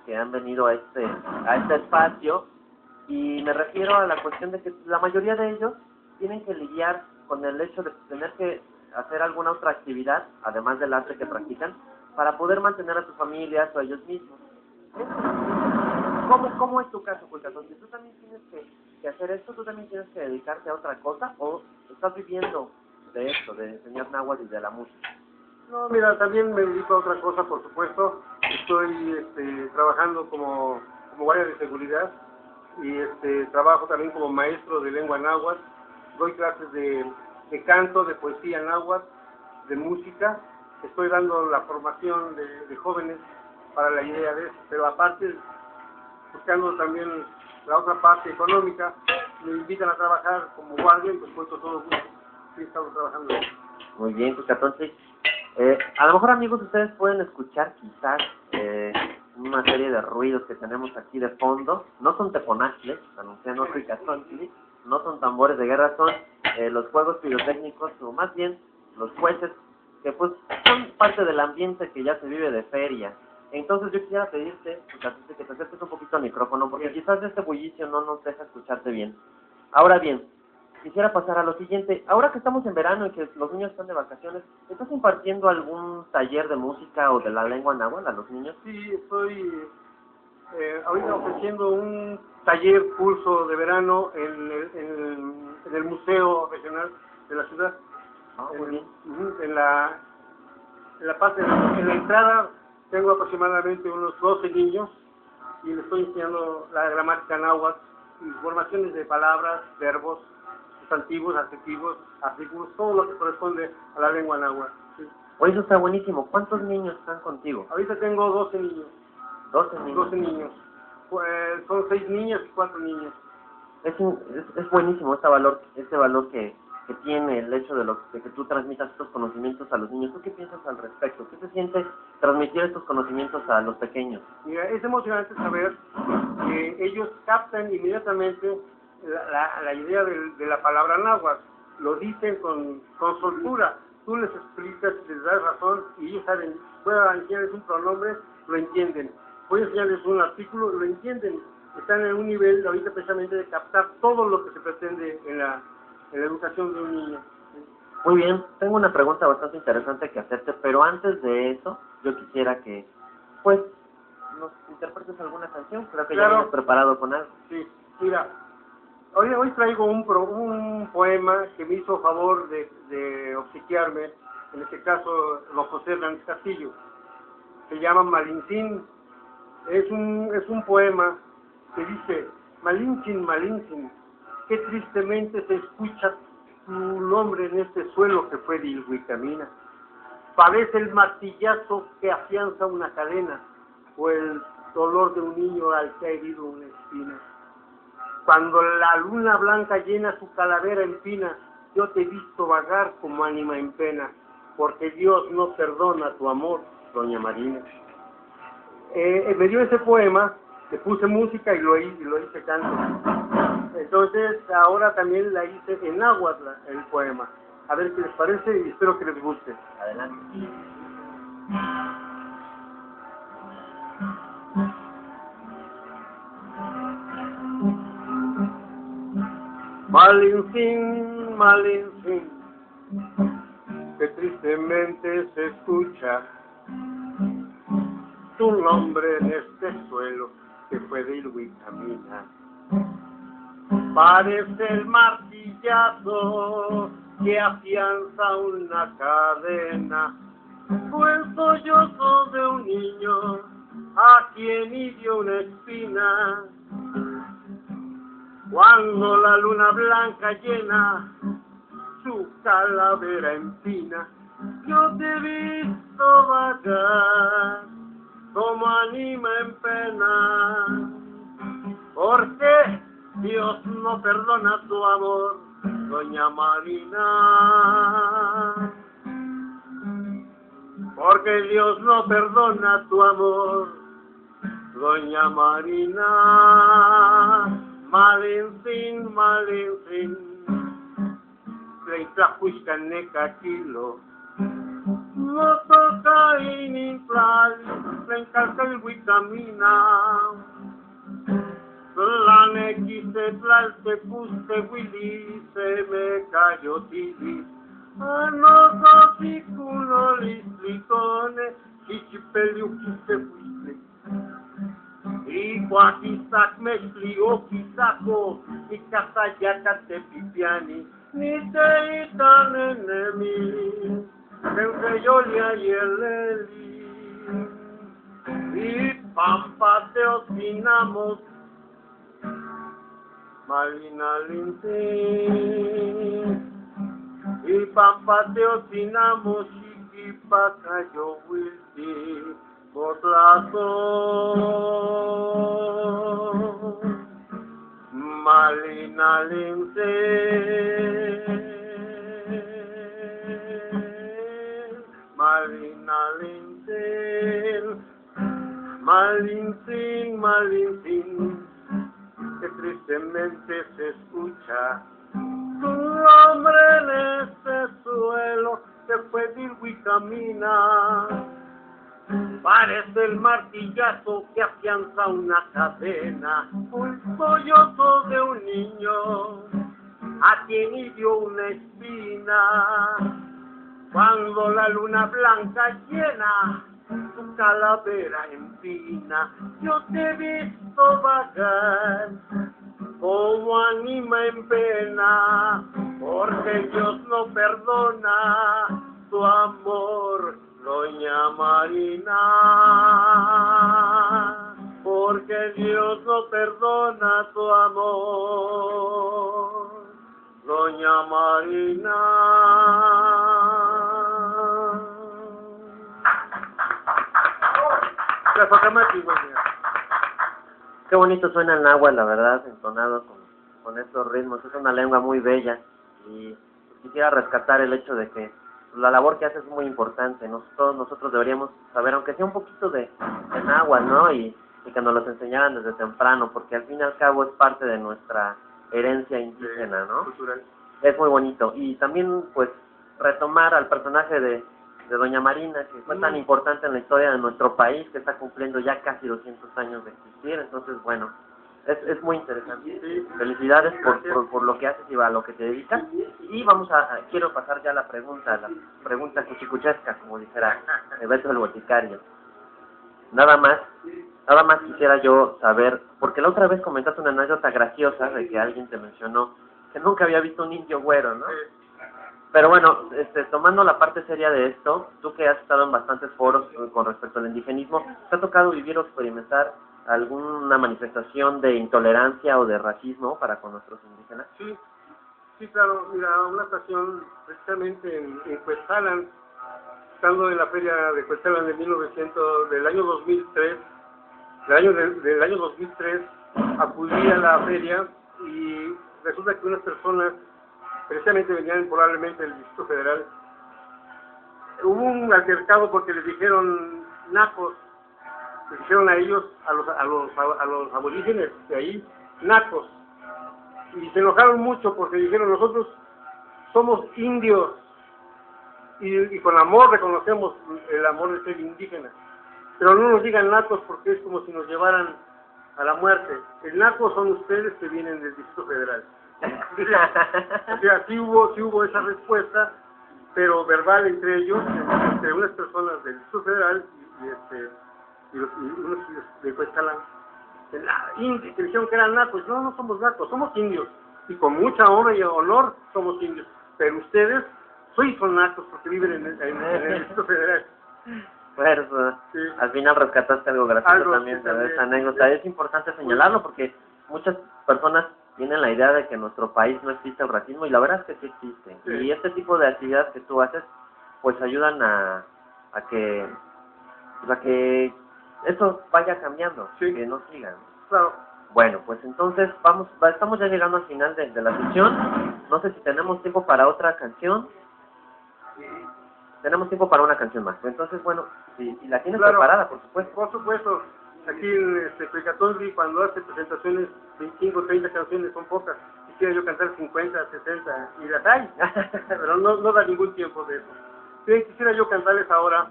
que han venido a este espacio, y me refiero a la cuestión de que la mayoría de ellos tienen que lidiar con el hecho de tener que hacer alguna otra actividad, además del arte que practican, para poder mantener a sus familias o a ellos mismos. ¿Cómo es tu caso, Cuicatón? ¿Tú también tienes que hacer esto? ¿Tú también tienes que dedicarte a otra cosa? ¿O estás viviendo de esto, de enseñar náhuatl y de la música? No, mira, también me dedico a otra cosa, por supuesto. Estoy trabajando como guardia de seguridad y trabajo también como maestro de lengua náhuatl. Doy clases de canto, de poesía náhuatl, de música. Estoy dando la formación de jóvenes para la idea de eso, pero aparte, buscando también la otra parte económica, me invitan a trabajar como guardia y pues cuento todo gusto. Sí, estamos trabajando. Muy bien, Cuicatón, sí. A lo mejor, amigos, ustedes pueden escuchar quizás una serie de ruidos que tenemos aquí de fondo. No son teponazles, anunciando Cuicatón, ¿sí? No son tambores de guerra, son los juegos pirotécnicos, o más bien los cohetes, que pues son parte del ambiente que ya se vive de feria. Entonces yo quisiera pedirte, Cuicatón, que te acerques un poquito al micrófono, porque quizás este bullicio no nos deja escucharte bien. Ahora bien, quisiera pasar a lo siguiente. Ahora que estamos en verano y que los niños están de vacaciones, ¿estás impartiendo algún taller de música o de la lengua náhuatl a los niños? Sí, estoy ahorita ofreciendo un taller curso de verano en el Museo Regional de la ciudad. Ah, muy bien. En la parte en la entrada tengo aproximadamente unos 12 niños y les estoy enseñando la gramática náhuatl, formaciones de palabras, verbos, sustantivos, adjetivos, artículos, todo lo que corresponde a la lengua náhuatl. Sí. Oye, eso está buenísimo. ¿Cuántos niños están contigo? Ahorita tengo 12 niños. 12 niños. 12 niños. Pues, son 6 niñas y 4 niños. Es buenísimo este valor que tiene el hecho de que tú transmitas estos conocimientos a los niños. ¿Tú qué piensas al respecto? ¿Qué se siente transmitir estos conocimientos a los pequeños? Mira, es emocionante saber que ellos captan inmediatamente la idea de la palabra náhuatl. Lo dicen con soltura. Tú les explicas, les das razón y ellos saben. Puedo enseñarles un pronombre, lo entienden. Puedo enseñarles un artículo, lo entienden. Están en un nivel ahorita precisamente de captar todo lo que se pretende en la educación de un niño. Muy bien, tengo una pregunta bastante interesante que hacerte, pero antes de eso, yo quisiera que, pues, nos interpretes alguna canción. Creo que ya vienes preparado con algo. Sí, mira, hoy traigo un poema que me hizo favor de obsequiarme, en este caso, don José Hernández Castillo. Se llama Malintzin. Es un poema que dice: Malintzin, Malintzin, qué tristemente se escucha tu nombre en este suelo que fue de Ilhuicamina. Parece el martillazo que afianza una cadena, o el dolor de un niño al que ha herido una espina. Cuando la luna blanca llena su calavera empina, yo te he visto vagar como ánima en pena, porque Dios no perdona tu amor, doña Marina. Me dio ese poema, le puse música y lo hice canto. Entonces ahora también la hice en náhuatl el poema. A ver qué les parece y espero que les guste. Adelante. Malintzin, Malintzin, que tristemente se escucha tu nombre en este suelo que fue de Ilhuicamina. Parece el martillazo que afianza una cadena, o el sollozo de un niño a quien hirió una espina. Cuando la luna blanca llena su calavera empina, yo te he visto vagar como ánima en pena, porque Dios no perdona tu amor, doña Marina, porque Dios no perdona tu amor, doña Marina. Malintzin, Malintzin, Tlaixtlahuixcaneca kilo, no toca iniflar, la encalca el Huicamina. La nequise, tlalte, puste, Willy, se me cayó tili. No culo, lislicone, chichipelio, quise, fuiste. Y cuaquisac, me explió, quisaco, y casayaca, te pipiani, ni te itan enemi, entre yo y el Leli. Y pampa te opinamos, Malina Lintín. Y pampa te opinamos, chiquipaca yo wilti, botlazo. Malina Lintín. Malina Lintín. Malintín, Malintín, que tristemente se escucha tu nombre en este suelo que fue Virgo y camina. Parece el martillazo que afianza una cadena, un sollozo de un niño a quien hirió una espina. Cuando la luna blanca llena tu calavera empina, yo te he visto vagar como anima en pena, porque Dios no perdona tu amor, doña Marina, porque Dios no perdona tu amor, doña Marina. Qué bonito suena el náhuatl, la verdad, entonado con estos ritmos. Es una lengua muy bella y quisiera rescatar el hecho de que la labor que hace es muy importante. Todos nosotros deberíamos saber, aunque sea un poquito de náhuatl, ¿no? Y que nos los enseñaran desde temprano, porque al fin y al cabo es parte de nuestra herencia indígena, ¿no? Cultural. Es muy bonito. Y también, pues, retomar al personaje de Doña Marina, que fue tan importante en la historia de nuestro país, que está cumpliendo ya casi 200 años de existir. Entonces, bueno, es muy interesante. Sí. Felicidades por lo que haces y a lo que te dedicas. Y vamos quiero pasar ya a la pregunta cuchicuchesca, como dijera Beto el Boticario. Nada más quisiera yo saber, porque la otra vez comentaste una anécdota graciosa de que alguien te mencionó que nunca había visto un indio güero, ¿no? Pero bueno, tomando la parte seria de esto, tú que has estado en bastantes foros con respecto al indigenismo, ¿te ha tocado vivir o experimentar alguna manifestación de intolerancia o de racismo para con nuestros indígenas? Sí, claro. Mira, una ocasión, precisamente en Cuetzalan, estando en la feria de Cuetzalan del año 2003, del año 2003, acudí a la feria y resulta que unas personas precisamente venían probablemente del Distrito Federal. Hubo un altercado porque les dijeron nacos, les dijeron a ellos, a los aborígenes de ahí, nacos, y se enojaron mucho porque dijeron: nosotros somos indios y con amor reconocemos el amor de ser indígena, pero no nos digan nacos porque es como si nos llevaran a la muerte. El naco son ustedes que vienen del Distrito Federal. O sea, sí hubo esa respuesta, pero verbal entre ellos, entre unas personas del Distrito Federal y unos de Cuetzalan, que dijeron que eran nacos. No somos nacos, somos indios, y con mucha honra y honor somos indios, pero ustedes son nacos porque viven en el Distrito Federal. Bueno, sí. Al final rescataste algo gracioso también de esa anécdota. Es importante señalarlo porque muchas personas tienen la idea de que en nuestro país no existe el racismo, y la verdad es que sí existe. Sí. Y este tipo de actividades que tú haces, pues ayudan a que eso vaya cambiando, sí, que no sigan. Claro. Bueno, pues entonces estamos ya llegando al final de la sesión. No sé si tenemos tiempo para otra canción. Tenemos tiempo para una canción más. Entonces, bueno, si la tienes preparada, por supuesto. Por supuesto. Aquí en Pecatonri, cuando hace presentaciones, 25 o 30 canciones son pocas. Quisiera yo cantar 50, 60, y las hay, pero no da ningún tiempo de eso. Bien, quisiera yo cantarles ahora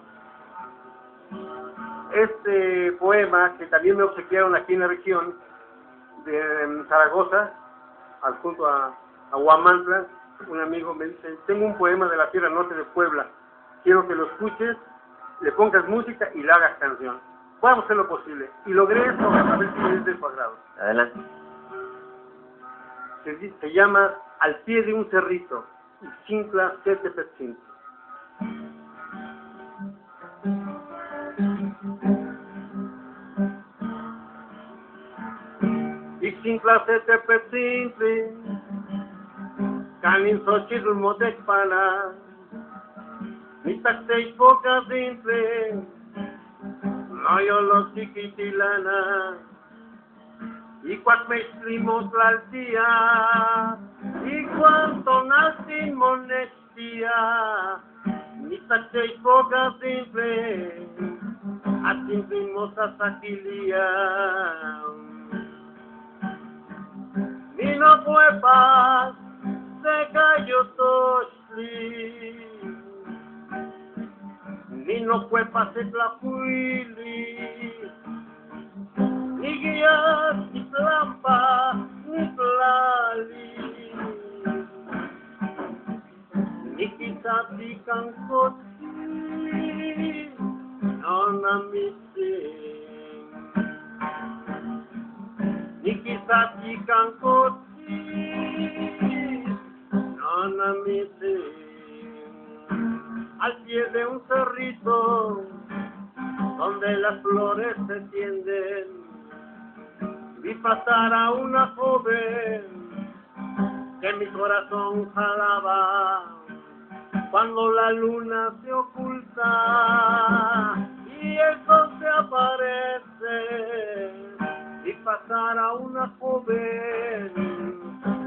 este poema que también me obsequiaron aquí en la región de Zaragoza, junto a Huamantla. Un amigo me dice, tengo un poema de la Sierra Norte de Puebla, quiero que lo escuches, le pongas música y le hagas canción. Vamos a hacer lo posible. Y logré esto, a ver si es de su agrado. Adelante. Se llama Al pie de un cerrito, Ixtintla Tepetzintli. Ixtintla Tepetzintli, Canin Xochitl Motecpana, Nitacteix Pocazintli, Noyolo Chiquitilana, y cuatmextlimos la altía, y cuanto nacin monestía, Nitacteix Pocazintli, Atintlimos a Saquilía. Ni no cuepas de Cayotochtli, ni no cuepas de Tlapuili, ni guías, ni tlampa, ni tlali, ni quizás ni cancotli, no namisi. Ni quizás ni cancotli, no namisi. Al pie de un cerrito donde las flores se tienden, vi pasar a una joven que mi corazón jalaba cuando la luna se oculta y el sol se aparece. Vi pasar a una joven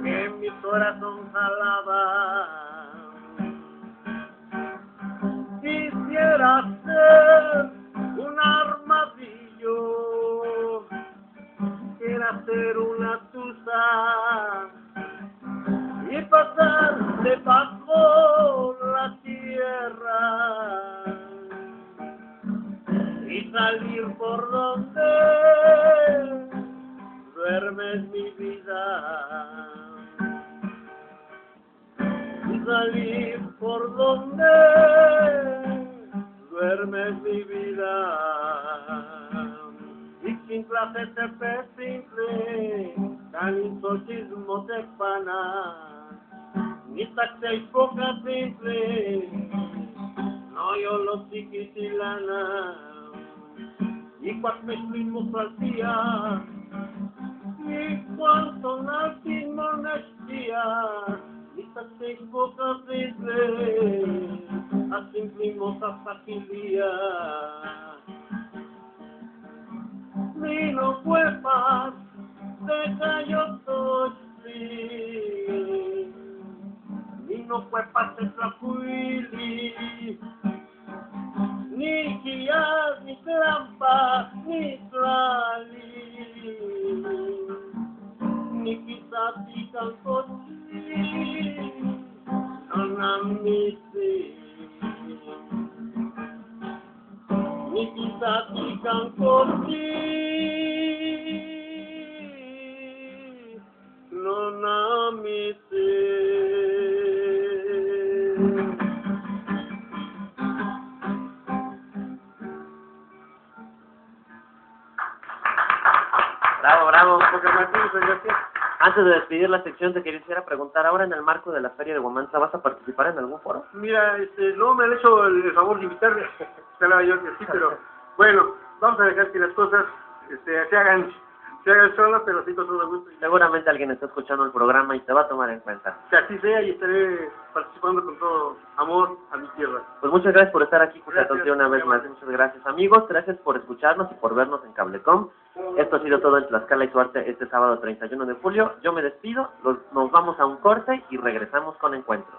que mi corazón jalaba. Quisiera ser un armadillo, quisiera ser una tusa y pasar debajo la tierra y salir por donde duermes mi vida, y salir por donde duermes mi vida. Ixtintla Tepetzintli, Canin Xochitl Motecpana, Nitacteix Pocazintli, Noyolo Chiquitilana, y cuatmextlimos la altía, y cuanto nacin monestía, Nitacteix Pocazintli, Atintlimos a Saquilía. Ni no cuepas de Cayotochtli, ni no cuepas de Tlapuili, ni guías, ni trampa, ni tlali, ni quizás ni cancotli, no namisi. Ni quizás ni cancotli, no namisi. Bravo, bravo. Porque Martín, gracias. Antes de despedir la sección, te quisiera preguntar, ahora en el marco de la Feria de Huamantla, ¿vas a participar en algún foro? Mira, no me han hecho el favor de invitarme, esperaba yo que sí, pero bueno, vamos a dejar que las cosas se hagan solas, pero sí con todo gusto. Seguramente alguien está escuchando el programa y te va a tomar en cuenta. Que así sea y estaré participando con todo amor a mi tierra. Pues muchas gracias por estar aquí, José Gracias, Antonio, una vez más. Muchas gracias, amigos. Gracias por escucharnos y por vernos en Cablecom. Esto ha sido todo en Tlaxcala y Suarte este sábado 31 de julio. Yo me despido, nos vamos a un corte y regresamos con Encuentro.